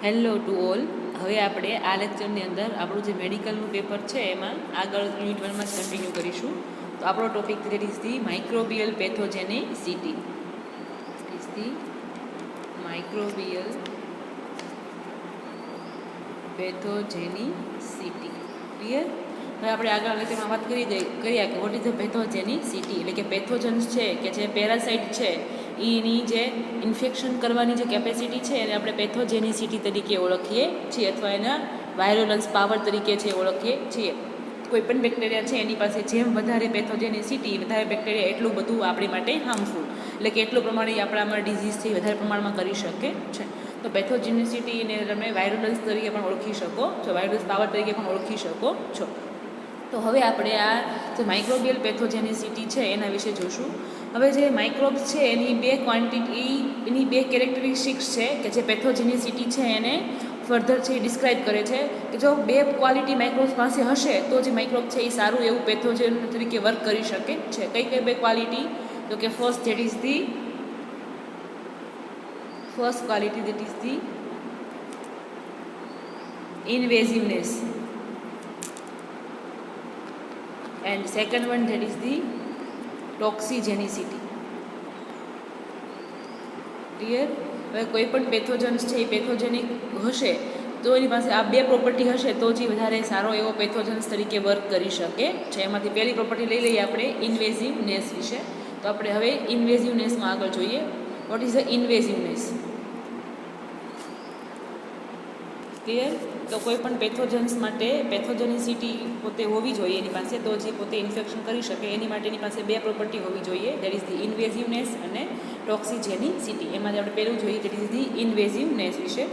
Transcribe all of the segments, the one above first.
Hello to all. હવે આપણે આ લેક્ચરની અંદર આપણું જે મેડિકલનું પેપર છે એમાં આગળ યુનિટ 1માં જ કન્ટિન્યુ કરીશું. તો આપણો topic that is the microbial pathogenicity. Is the microbial pathogenicity. Clear? હવે આપણે આગળ લેક્ચરમાં વાત કરીએ કે વોટ ઇઝ ધ પેથોજેનિસિટી, એટલે કે પેથોજન્સ છે કે જે પેરાસાઇટ છે એની જે ઇન્ફેક્શન કરવાની જે કેપેસિટી છે એને આપણે પેથોજેનિસિટી તરીકે ઓળખીએ છીએ, અથવા એના વાયરોલન્સ પાવર તરીકે છે ઓળખીએ છીએ. કોઈ પણ બેક્ટેરિયા છે એની પાસે જેમ વધારે પેથોજેનિસિટી, વધારે બેક્ટેરિયા એટલું બધું આપણી માટે હાર્મફુલ, એટલે કે એટલું પ્રમાણે આપણામાં ડિઝીઝ છે વધારે પ્રમાણમાં કરી શકે છે. તો પેથોજેનિસિટીને તમે વાયરોલન્સ તરીકે પણ ઓળખી શકો છો, વાયરોલન્સ પાવર તરીકે પણ ઓળખી શકો છો. તો હવે આપણે આ જે માઇક્રોબિયલ પેથોજેનિસિટી છે એના વિશે જોશું. હવે જે માઇક્રોબ્સ છે એની એની બે કેરેક્ટરિસ્ટિક્સ છે કે જે પેથોજેનિસિટી છે એને ફર્ધર છે એ ડિસ્ક્રાઇબ કરે છે કે જો બે ક્વોલિટી માઇક્રોબ્સ પાસે હશે તો જે માઇક્રોબ છે એ સારું એવું પેથોજેન તરીકે વર્ક કરી શકે છે. કઈ કઈ બે ક્વોલિટી? તો કે first quality that is the invasiveness, and second one that is the toxigenicity. Clear? હવે કોઈ પણ પેથોજન્સ છે એ પેથોજેનિક હશે તો એની પાસે આ બે પ્રોપર્ટી હશે તો જ વધારે સારો એવો પેથોજન્સ તરીકે વર્ક કરી શકે છે. એમાંથી પહેલી પ્રોપર્ટી લઈ લઈએ આપણે ઇન્વેઝિવનેસ વિશે. તો આપણે હવે ઇન્વેઝિવનેસમાં આગળ જોઈએ. What is the invasiveness? Clear? તો કોઈ પણ પેથોજન્સ માટે પેથોજેનિસિટી પોતે હોવી જોઈએ એની પાસે, તો જે પોતે ઇન્ફેક્શન કરી શકે એની માટે એની પાસે બે પ્રોપર્ટી હોવી જોઈએ. દેટ ઇઝ ધી ઇન્વેઝિવનેસ અને ટોક્સિજેનિસિટી. એમાં આપણે પહેલું જોઈએ દેટ ઇઝ ધી ઇન્વેઝિવનેસ વિશે.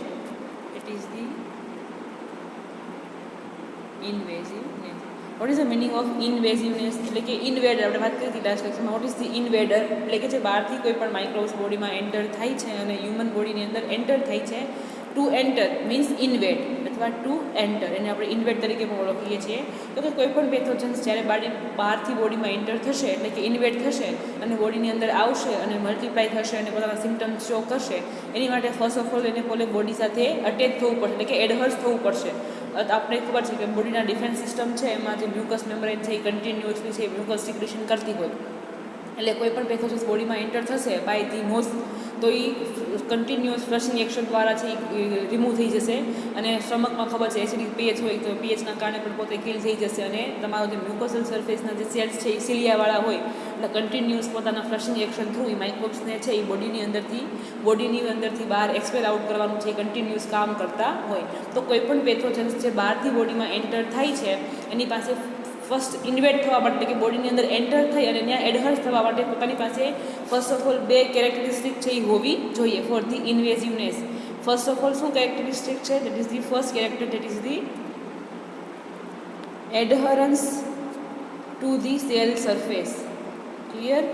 It is the invasiveness. What is the meaning of invasiveness? એટલે કે ઇન્વેડર, આપણે વાત કરી હતી લાસ્ટ લેક્ચરમાં. What is the invader? એટલે કે જે બહારથી કોઈ પણ માઇક્રોબ્સ બોડીમાં એન્ટર થાય છે અને હ્યુમન બોડીની અંદર એન્ટર થાય છે. ટુ એન્ટર મીન્સ ઇન્વેડ અથવા ટુ એન્ટર, એને આપણે ઇન્વેડ તરીકે પણ ઓળખીએ છીએ. તો કે કોઈ પણ પેથોજન્સ જ્યારે બહારથી બોડીમાં એન્ટર થશે એટલે કે ઇન્વેડ થશે અને બોડીની અંદર આવશે અને મલ્ટીપ્લાય થશે અને પોતાના સિમ્ટમ્સ શો કરશે, એની માટે ફર્સ્ટ ઓફ ઓલ એને પોતે બોડી સાથે અટેચ થવું પડશે, એટલે કે એડહર્સ થવું પડશે. આપણે ખબર છે કે બોડીના ડિફેન્સ સિસ્ટમ છે એમાં જે મ્યુકસ મેમ્બ્રેન છે એ કન્ટિન્યુઅસલી છે મ્યુકસ સિક્રેશન કરતી હોય. એટલે કોઈ પણ પેથોજન્સ બોડીમાં એન્ટર થશે બાય ધી નોઝ તો એ કન્ટિન્યુઅસ ફ્લશિંગ એક્શન દ્વારા છે એ રિમૂવ થઈ જશે. અને સ્ટમકમાં ખબર છે એસિડિક પીએચ હોય તો પીએચના કારણે પણ પોતે કિલ થઈ જશે. અને તમારો જે મ્યુકોસલ સરફેસના જે સેલ્સ છે એ સિલિયાવાળા હોય એટલે કન્ટિન્યુઅસ પોતાના ફ્લશિંગ એક્શન થ્રુ એ માઇક્રોબ્સને છે એ બોડીની અંદરથી બહાર એક્સપેલ આઉટ કરવાનું છે એ કન્ટિન્યુઅસ કામ કરતા હોય. તો કોઈ પણ પેથોજન્સ જે બહારથી બોડીમાં એન્ટર થાય છે એની પાસે ફર્સ્ટ ઇન્વેડ થવા માટે, કે બોડીની અંદર એન્ટર થઈ અને ત્યાં એડહર્સ થવા માટે પોતાની પાસે ફર્સ્ટ ઓફ ઓલ બે કેરેક્ટરિસ્ટિક છે એ હોવી જોઈએ for the invasiveness. First of all શું કેરેક્ટરિસ્ટિક છે? That is the first character, that is the adherence to the cell surface. Clear?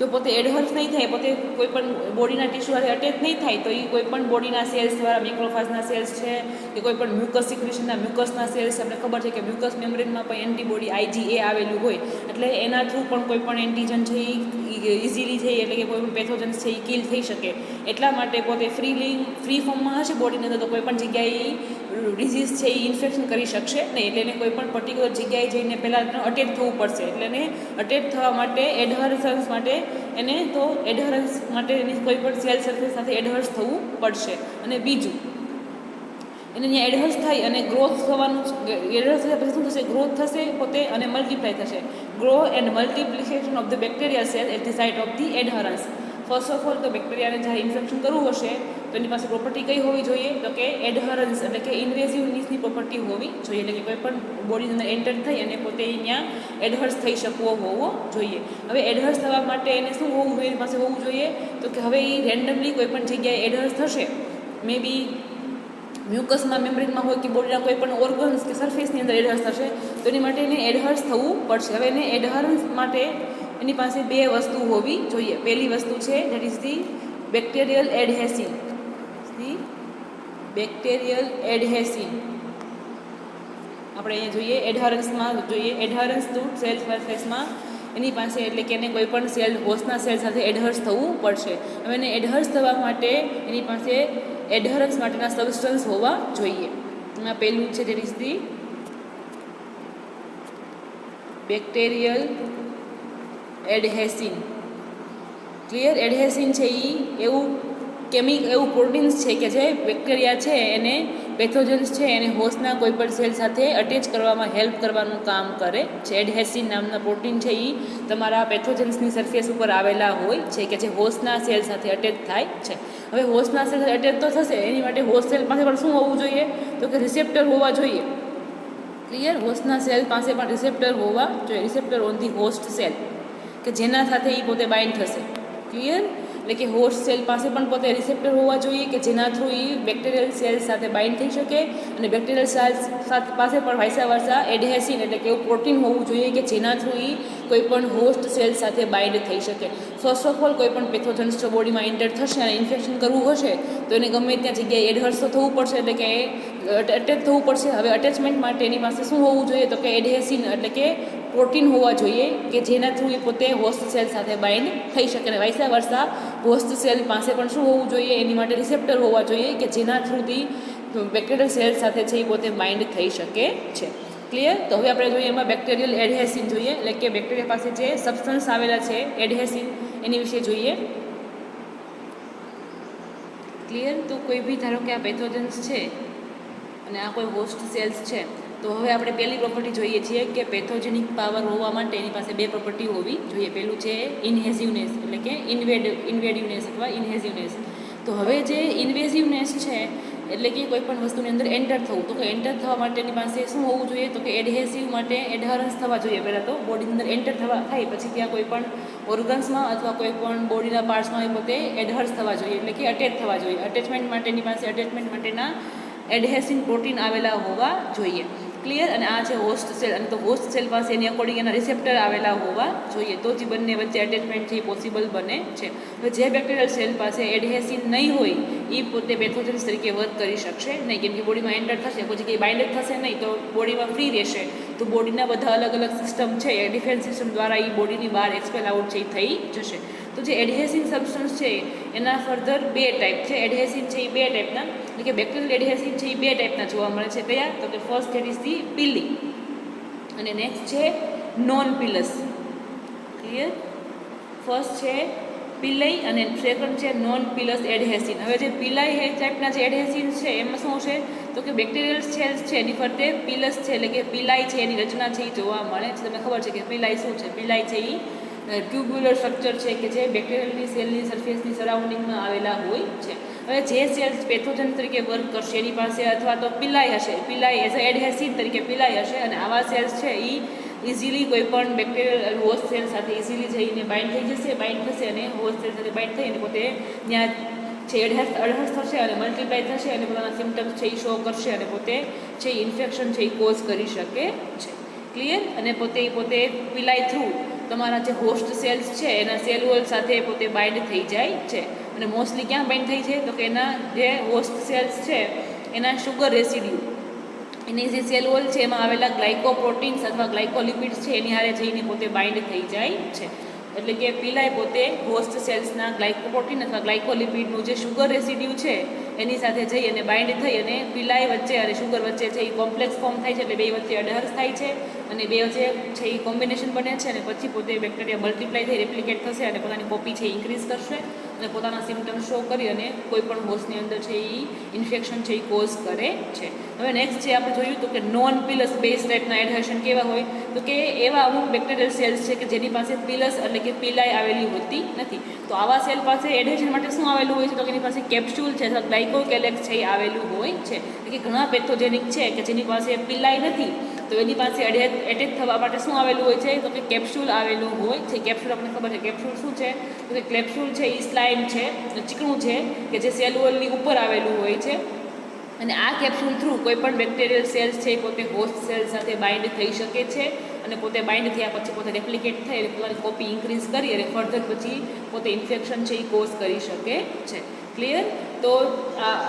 જો પોતે એડહર્સ નહીં થાય, પોતે કોઈ પણ બોડીના ટિશ્યુ સાથે અટેચ નહીં થાય તો એ કોઈ પણ બોડીના સેલ્સ દ્વારા, મેક્રોફાજના સેલ્સ છે કે કોઈ પણ મ્યુકસ સિક્રેશનના મ્યુકસના સેલ્સ, આપણે ખબર છે કે મ્યુકસ મેમ્બ્રેનમાં પણ એન્ટીબોડી IgA આવેલું હોય એટલે એના થ્રુ પણ કોઈ પણ એન્ટીજન છે એ ઇઝીલી છે એટલે કે કોઈ પણ પેથોજન્સ છે એ કિલ થઈ શકે. એટલા માટે પોતે ફ્રી ફોર્મમાં હશે બોડીની અંદર તો કોઈ પણ જગ્યાએ ડિઝીઝ છે એ ઇન્ફેક્શન કરી શકશે નહીં. એટલે એને કોઈ પણ પર્ટિક્યુલર જગ્યાએ જઈને પહેલાં અટેચ થવું પડશે. એટલે એને અટેચ થવા માટે એડહરન્સ માટે એને તો એડહરન્સ માટે એની કોઈ પણ સેલ સરફેસ સાથે એડહર્સ થવું પડશે. અને બીજું એને ત્યાં એડહર્સ થાય અને ગ્રોથ થવાનું, એડહર્સ થયા પછી શું થશે? ગ્રોથ થશે પોતે અને મલ્ટીપ્લાય થશે. Grow and multiplication of the bacteria cell at the site of the adherence. First of all તો બેક્ટેરિયાને જ્યારે ઇન્ફેક્શન કરવું હશે તો એની પાસે પ્રોપર્ટી કઈ હોવી જોઈએ? તો કે એડહરન્સ એટલે કે ઇન્વેઝિવનેસની પ્રોપર્ટી હોવી જોઈએ. એટલે કે કોઈ પણ બોડીની અંદર એન્ટર થઈ અને પોતે ત્યાં એડહર્સ થઈ શકવો હોવો જોઈએ. હવે એડહર્સ થવા માટે એને શું હોવું જોઈએ? એની પાસે હોવું જોઈએ તો કે હવે એ રેન્ડમલી કોઈ પણ જગ્યાએ એડહર્સ થશે, મે બી મ્યુકસમાં મેમ્બ્રેનમાં હોય કે બોડીના કોઈ પણ ઓર્ગન્સ કે સરફેસની અંદર એડહર્સ થશે તો એની માટે એને એડહર્સ થવું પડશે. હવે એને એડહરન્સ માટે એની પાસે બે વસ્તુ હોવી જોઈએ. પહેલી વસ્તુ છે that is the bacterial adhesin. Bacterial adhesin આપણે અહીંયા જોઈએ, એડહરન્સમાં જોઈએ. એડહરન્સ ટુ સેલ સરફેસમાં એની પાસે, એટલે કે એને કોઈ પણ સેલ હોસ્ટના સેલ સાથે એડહર્સ થવું પડશે. હવે એને એડહર્સ થવા માટે એની પાસે એડહરન્સ માટેના સબસ્ટન્સ હોવા જોઈએ. એમાં પહેલું છે that is the bacterial adhesin. Clear? Adhesin છે એ એવું એવું પ્રોટીન્સ છે કે જે બેક્ટેરિયા છે એને પેથોજન્સ છે એને હોસ્ટના કોઈ પણ સેલ સાથે અટેચ કરવામાં હેલ્પ કરવાનું કામ કરે છે. એડહેસિન નામના પ્રોટીન છે એ તમારા પેથોજન્સની સરફેસ ઉપર આવેલા હોય છે કે જે હોસ્ટના સેલ સાથે અટેચ થાય છે. હવે હોસ્ટના સેલ સાથે અટેચ તો થશે, એની માટે હોસ્ટ સેલ પાસે પણ શું હોવું જોઈએ? તો કે રિસેપ્ટર હોવા જોઈએ. ક્લિયર? હોસ્ટના સેલ પાસે પણ રિસેપ્ટર હોવા જોઈએ. Receptor on the host cell કે જેના સાથે એ પોતે બાઇન્ડ થશે. ક્લિયર? એટલે કે હોસ્ટ સેલ પાસે પણ પોતે રિસેપ્ટર હોવા જોઈએ કે જેના થ્રુ એ બેક્ટેરિયલ સેલ સાથે બાઇન્ડ થઈ શકે, અને બેક્ટેરિયલ સેલ્સ પાસે પણ વાઇસા વર્સા એડહેસિન એટલે કે એવું પ્રોટીન હોવું જોઈએ કે જેના થ્રુ એ કોઈ પણ હોસ્ટ સેલ સાથે બાઇન્ડ થઈ શકે. ફર્સ્ટ ઓફ ઓલ કોઈ પણ પેથોજન્સ જો બોડીમાં એન્ટર થશે અને ઇન્ફેક્શન કરવું હશે તો એને ગમે ત્યાં જગ્યાએ એડહર્સ તો થવું પડશે, એટલે કે અટેચ થવું પડશે. હવે અટેચમેન્ટ માટે એની પાસે શું હોવું જોઈએ? તો કે એડહેસિન એટલે કે પ્રોટીન હોવા જોઈએ કે જેના થ્રુ એ પોતે હોસ્ટ સેલ સાથે બાઇન્ડ થઈ શકે. અને વાઇસા વર્સા હોસ્ટ સેલ પાસે પણ શું હોવું જોઈએ? એની માટે રિસેપ્ટર હોવા જોઈએ કે જેના થ્રુથી બેક્ટેરિયલ સેલ સાથે છે એ પોતે બાઇન્ડ થઈ શકે છે. ક્લિયર? તો હવે આપણે જોઈએ એમાં બેક્ટેરિયલ એડહેસિન જોઈએ, એટલે કે બેક્ટેરિયા પાસે જે સબસ્ટન્સ આવેલા છે એડહેસિન એની વિશે જોઈએ. ક્લિયર? તો કોઈ બી ધારો કે આ પેથોજન્સ છે અને આ કોઈ હોસ્ટ સેલ્સ છે, તો હવે આપણે પહેલી પ્રોપર્ટી જોઈએ છીએ કે પેથોજેનિક પાવર હોવા માટે એની પાસે બે પ્રોપર્ટી હોવી જોઈએ. પહેલું છે ઇનહેઝિવનેસ એટલે કે ઇન્વેડિવનેસ અથવા ઇનહેઝિવનેસ. તો હવે જે ઇન્વેઝિવનેસ છે એટલે કે કોઈ પણ વસ્તુની અંદર એન્ટર થવું, તો કે એન્ટર થવા માટેની પાસે શું હોવું જોઈએ? તો કે એડહેસિવ માટે એડહરન્સ થવા જોઈએ. પહેલાં તો બોડીની અંદર એન્ટર થાય પછી ત્યાં કોઈ પણ ઓર્ગન્સમાં અથવા કોઈ પણ બોડીના પાર્ટ્સમાં એ પોતે એડહર્સ થવા જોઈએ, એટલે કે અટેચ થવા જોઈએ. અટેચમેન્ટ માટેની પાસે અટેચમેન્ટ માટેના એડહેસિન પ્રોટીન આવેલા હોવા જોઈએ. ક્લિયર? અને આ છે હોસ્ટ સેલ, અને તો હોસ્ટ સેલ પાસે એની અકોર્ડિંગ એના રિસેપ્ટર આવેલા હોવા જોઈએ, તો જ બંને વચ્ચે અટેચમેન્ટ છે એ પોસિબલ બને છે. હવે જે બેક્ટેરિયલ સેલ પાસે એડહેસિન નહીં હોય એ પોતે પેથોજન્સ તરીકે વર્ક કરી શકશે નહીં, કેમ કે બોડીમાં એન્ટર થશે પછી કંઈ બાઇન્ડ જ થશે નહીં, તો બોડીમાં ફ્રી રહેશે. તો બોડીના બધા અલગ અલગ સિસ્ટમ છે એ ડિફેન્સ સિસ્ટમ દ્વારા એ બોડીની બહાર એક્સપેલ આઉટ છે એ થઈ જશે. તો જે એડહેસિન સબસ્ટન્સ છે એના ફર્ધર બે ટાઈપ છે. એડહેસિન છે એ બે ટાઈપના, એટલે કે બેક્ટેરિયલ એડહેસિન છે એ બે ટાઈપના જોવા મળે છે. કયા? તો કે ફર્સ્ટ ધેટ ઇઝ ધી પિલી અને નેક્સ્ટ છે નોન પિલસ. ક્લિયર? ફર્સ્ટ છે પિલઈ અને સેકન્ડ છે નોન પિલસ એડહેસિન. હવે જે પિલાઈ ટાઈપના જે એડહેસિન છે એમાં શું છે? તો કે બેક્ટેરિયલ સેલ્સ છે એની ફરતે પિલસ છે એટલે કે પિલાઈ છે એની રચના છે એ જોવા મળે છે. તમને ખબર છે કે પિલાઈ શું છે? પિલાઈ છે એ ટ્યુબ્યુલર સ્ટ્રક્ચર છે કે જે બેક્ટેરિયલની સેલની સરફેસની સરાઉન્ડિંગમાં આવેલા હોય છે. હવે જે સેલ્સ પેથોજન તરીકે વર્ક કરશે એની પાસે અથવા તો પિલાઈ હશે, પિલાઈ એઝ અ એડહેસિન તરીકે પિલાઈ હશે, અને આવા સેલ્સ છે એ ઇઝીલી કોઈ પણ બેક્ટેરિયલ હોસ્ટ સેલ સાથે ઇઝીલી જઈને બાઇન્ડ થઈ જશે, બાઇન્ડ થશે અને હોસ્ટ સેલ સાથે બાઇન્ડ થઈને પોતે ત્યાં છે એડહર્સ થશે અને મલ્ટીપ્લાય થશે અને પોતાના સિમ્ટમ્સ છે એ શો કરશે અને પોતે છે ઇન્ફેક્શન છે એ કોઝ કરી શકે છે. ક્લિયર? અને પોતે પિલાઈ થ્રુ તમારા જે હોસ્ટ સેલ્સ છે એના સેલ વોલ સાથે પોતે બાઇન્ડ થઈ જાય છે. અને મોસ્ટલી ક્યાં બાઇન્ડ થઈ છે? તો કે એના જે હોસ્ટ સેલ્સ છે એના શુગર રેસિડ્યુ, એની જે સેલ વોલ છે એમાં આવેલા ગ્લાયકોપ્રોટીન્સ અથવા ગ્લાયકોલિપિડ્સ છે એની હારે જઈને પોતે બાઇન્ડ થઈ જાય છે. એટલે કે પિલાઈ પોતે હોસ્ટ સેલ્સના ગ્લાયકોપ્રોટીન અથવા ગ્લાયકોલિપિડનું જે શુગર રેસિડ્યુ છે એની સાથે જઈ અને બાઇન્ડ થઈ અને પિલાઈ વચ્ચે અને શુગર વચ્ચે છે એ કોમ્પ્લેક્સ ફોર્મ થાય છે, એટલે બે વચ્ચે અડહર્સ થાય છે અને બે વચ્ચે છે એ કોમ્બિનેશન બને છે અને પછી પોતે બેક્ટેરિયા મલ્ટીપ્લાય થઈ રેપ્લિકેટ થશે અને પોતાની કોપી છે ઇન્ક્રીઝ કરશે અને પોતાના સિમ્ટમ્સ શો કરી અને કોઈ પણ હોસ્ટની અંદર છે એ ઇન્ફેક્શન છે એ કોઝ કરે છે. હવે નેક્સ્ટ છે આપણે જોયું તો કે નોન પિલસ બેઝ ટાઈપના એડહેશન કેવા હોય? તો કે એવા અમુક બેક્ટેરિયલ સેલ્સ છે કે જેની પાસે પિલસ એટલે કે પિલાઈ આવેલી હોતી નથી. તો આવા સેલ પાસે એડહેશન માટે શું આવેલું હોય છે? તો કે એની પાસે કેપ્સ્યુલ છે અથવા ગ્લાયકોકેલેક્સ છે એ આવેલું હોય છે. એટલે કે ઘણા પેથોજેનિક છે કે જેની પાસે પિલાઈ નથી તો એની પાસે એટેચ થવા માટે શું આવેલું હોય છે? તો કે કેપ્સ્યુલ આવેલું હોય છે. કેપ્સ્યુલ આપણને ખબર છે કેપ્સ્યુલ શું છે? તો કે કેપ્સ્યુલ છે એ સ્લાઇમ છે, ચીકણું છે કે જે સેલ વોલની ઉપર આવેલું હોય છે, અને આ કેપ્સ્યુલ થ્રુ કોઈ પણ બેક્ટેરિયલ સેલ્સ છે એ પોતે હોસ્ટ સેલ સાથે બાઇન્ડ થઈ શકે છે અને પોતે બાઇન્ડ થયા પછી પોતે રેપ્લિકેટ થઈ અને પોતાની કોપી ઇન્ક્રીઝ કરી અને ફર્ધર પછી પોતે ઇન્ફેક્શન છે એ કોઝ કરી શકે છે. ક્લિયર? તો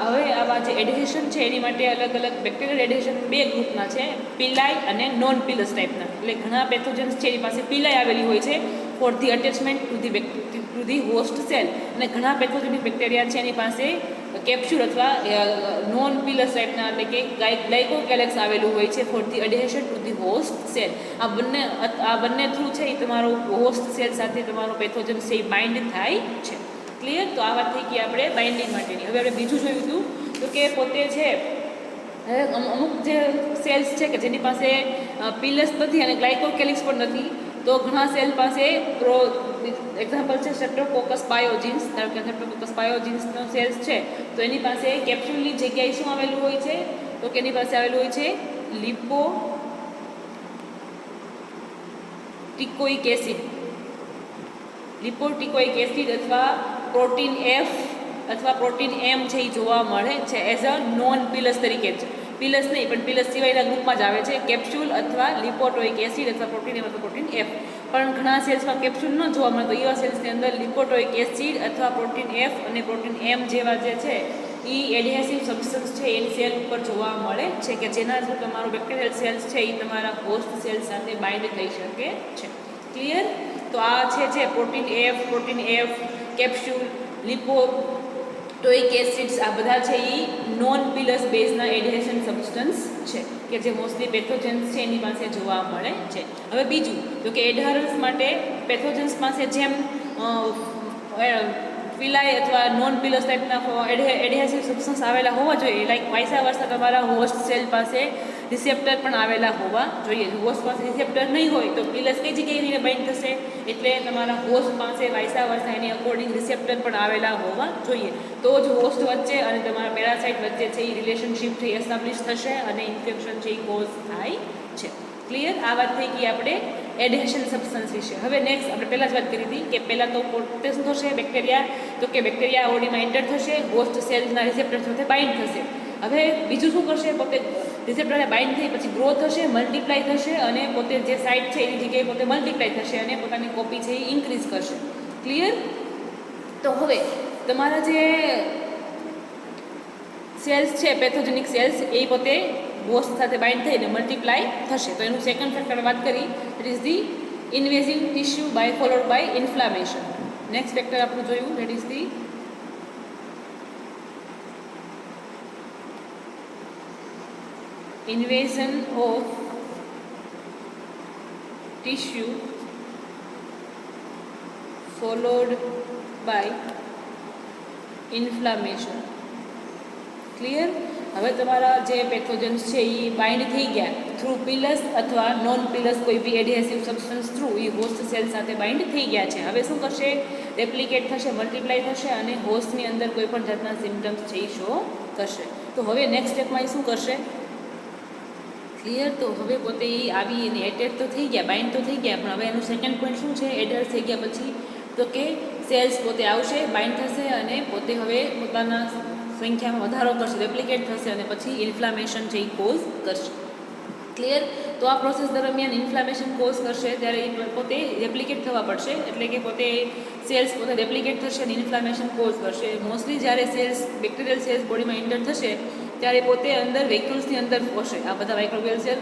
હવે આવા જે એડહેશન છે એની માટે અલગ અલગ બેક્ટેરિયલ એડહેશન બે ગ્રુપના છે, પિલાઈ અને નોન પિલસ ટાઈપના. એટલે ઘણા પેથોજન્સ છે એની પાસે પિલાઈ આવેલી હોય છે for the attachment two the host cell. અને ઘણા પેથોજેનિક બેક્ટેરિયા છે એની પાસે કેપ્સ્યુલ અથવા નોન પીલસ ટાઈપના એટલે કે ગ્લાયકોકેલેક્સ આવેલું હોય છે for the adhesion to the host cell. આ બંને થ્રુ છે એ તમારો હોસ્ટ સેલ સાથે તમારો પેથોજન છે એ બાઇન્ડ થાય છે. ક્લિયર? તો આ વાત થઈ ગઈ આપણે બાઇન્ડિંગ માટેની. હવે આપણે બીજું જોયું હતું તો કે પોતે છે અમુક જે સેલ્સ છે કે જેની પાસે પીલસ નથી અને ગ્લાયકોકેલિક્સ પણ નથી, તો ઘણા સેલ પાસે એક્ઝામ્પલ છે સ્ટ્રેપ્ટોકોકસ પાયોજીન્સ. ધારો કે સ્ટ્રેપ્ટોકોકસ પાયોજીન્સનો સેલ્સ છે તો એની પાસે કેપ્સ્યુલની જગ્યાએ શું આવેલું હોય છે તો કે એની પાસે આવેલું હોય છે લિપોટીકોઇક એસિડ. લિપોટીકોઇક એસિડ અથવા પ્રોટીન એફ અથવા પ્રોટીન એમ છે એ જોવા મળે છે એઝ અ નોન પીલસ તરીકે જ. પીલસ નહીં પણ પીલસ સિવાયના ગ્રુપમાં જ આવે છે કેપ્સ્યુલ અથવા લિપોટોઇક એસિડ અથવા પ્રોટીન એમ અથવા પ્રોટીન એફ. પણ ઘણા સેલ્સમાં કેપ્સ્યુલ ન જોવા મળે તો એવા સેલ્સની અંદર લિપોટોઇક એસિડ અથવા પ્રોટીન એફ અને પ્રોટીન એમ જેવા જે છે એ એડહેસિવ સબસ્ટન્સ છે એની સેલ ઉપર જોવા મળે છે કે જેના થ્રુ તમારો બેક્ટેરિયલ સેલ્સ છે એ તમારા હોસ્ટ સેલ સાથે બાઇન્ડ થઈ શકે છે. ક્લિયર? તો આ છે પ્રોટીન એફ, કેપ્સ્યુલ, લિપોટોઇક એસિડ્સ આ બધા છે એ નોન પીલસ બેઝના એડહેશન સબસ્ટન્સ છે કે જે મોસ્ટલી પેથોજન્સ છે એની પાસે જોવા મળે છે. હવે બીજું તો કે એડહરન્સ માટે પેથોજન્સ પાસે જેમ પીલાય અથવા નોન પીલસ ટાઈપના એડહેસિવ સબસ્ટન્સ આવેલા હોવા જોઈએ, લાઈક વાયસા વર્ષા તમારા હોસ્ટ સેલ પાસે રિસેપ્ટર પણ આવેલા હોવા જોઈએ. હોસ્ટ પાસે રિસેપ્ટર નહીં હોય તો પીલસ કઈ જગ્યાએ એને બાઇન્ડ થશે, એટલે તમારા હોસ્ટ પાસે વાયસા વર્ષા એની અકોર્ડિંગ રિસેપ્ટર પણ આવેલા હોવા જોઈએ. તો જ હોસ્ટ વચ્ચે અને તમારા પેરાસાઇટ વચ્ચે છે એ રિલેશનશિપ છે એસ્ટાબ્લિશ થશે અને ઇન્ફેક્શન છે એ કોઝ થાય છે. ક્લિયર? આ વાત થઈ ગઈ આપણે એડહેશન સબસ્ટન્સ વિશે. હવે નેક્સ્ટ આપણે પહેલાં જ વાત કરી હતી કે પહેલાં તો પોતે શું થશે બેક્ટેરિયા, તો કે બેક્ટેરિયા બોડીમાં એન્ટર થશે, હોસ્ટ સેલના રિસેપ્ટર સાથે બાઇન્ડ થશે. હવે બીજું શું કરશે, પોતે રિસેપ્ટરને બાઇન્ડ થઈ પછી ગ્રો થશે, મલ્ટીપ્લાય થશે અને પોતે જે સાઇટ છે એની જગ્યાએ પોતે મલ્ટીપ્લાય થશે અને પોતાની કોપી છે એ ઇન્ક્રીઝ કરશે. ક્લિયર? તો હવે તમારા જે સેલ્સ છે પેથોજેનિક સેલ્સ એ પોતે હોસ્ટ સાથે બાઇન્ડ થઈને મલ્ટીપ્લાય થશે. તો એનું સેકન્ડ ફેક્ટર વાત કરી it is the invasive tissue followed by inflammation. Next factor આપણું જોયું that is the invasion of tissue followed by inflammation. Clear? હવે તમારા જે પેથોજન્સ છે એ બાઇન્ડ થઈ ગયા થ્રુ પીલસ અથવા નોન પીલસ કોઈ બી એડહેસિવ સબસ્ટન્સ થ્રુ એ હોસ્ટ સેલ સાથે બાઇન્ડ થઈ ગયા છે. હવે શું કરશે, રેપ્લિકેટ થશે, મલ્ટીપ્લાય થશે અને હોસ્ટની અંદર કોઈ પણ જાતના સિમ્ટમ્સ છે એ શો કરશે. તો હવે નેક્સ્ટ સ્ટેપમાં એ શું કરશે? ક્લિયર? તો હવે પોતે એ આવી એને એટેચ તો થઈ ગયા, બાઇન્ડ તો થઈ ગયા, પણ હવે એનું સેકન્ડ પોઈન્ટ શું છે, એડલ્ટ થઈ ગયા પછી તો કે સેલ્સ પોતે આવશે, બાઇન્ડ થશે અને પોતે હવે પોતાના સંખ્યામાં વધારો કરશે, રેપ્લિકેટ થશે અને પછી ઇન્ફ્લામેશન છે એ કોઝ કરશે. ક્લિયર? તો આ પ્રોસેસ દરમિયાન ઇન્ફ્લામેશન કોઝ કરશે ત્યારે એ પોતે રેપ્લિકેટ થવા પડશે, એટલે કે પોતે સેલ્સ પોતે રેપ્લિકેટ થશે અને ઇન્ફ્લામેશન કોઝ કરશે. મોસ્ટલી જ્યારે સેલ્સ બેક્ટેરિયલ સેલ્સ બોડીમાં એન્ટર થશે ત્યારે પોતે અંદર વેક્યુલ્સની અંદર હશે, આ બધા માઇક્રોબિયલ સેલ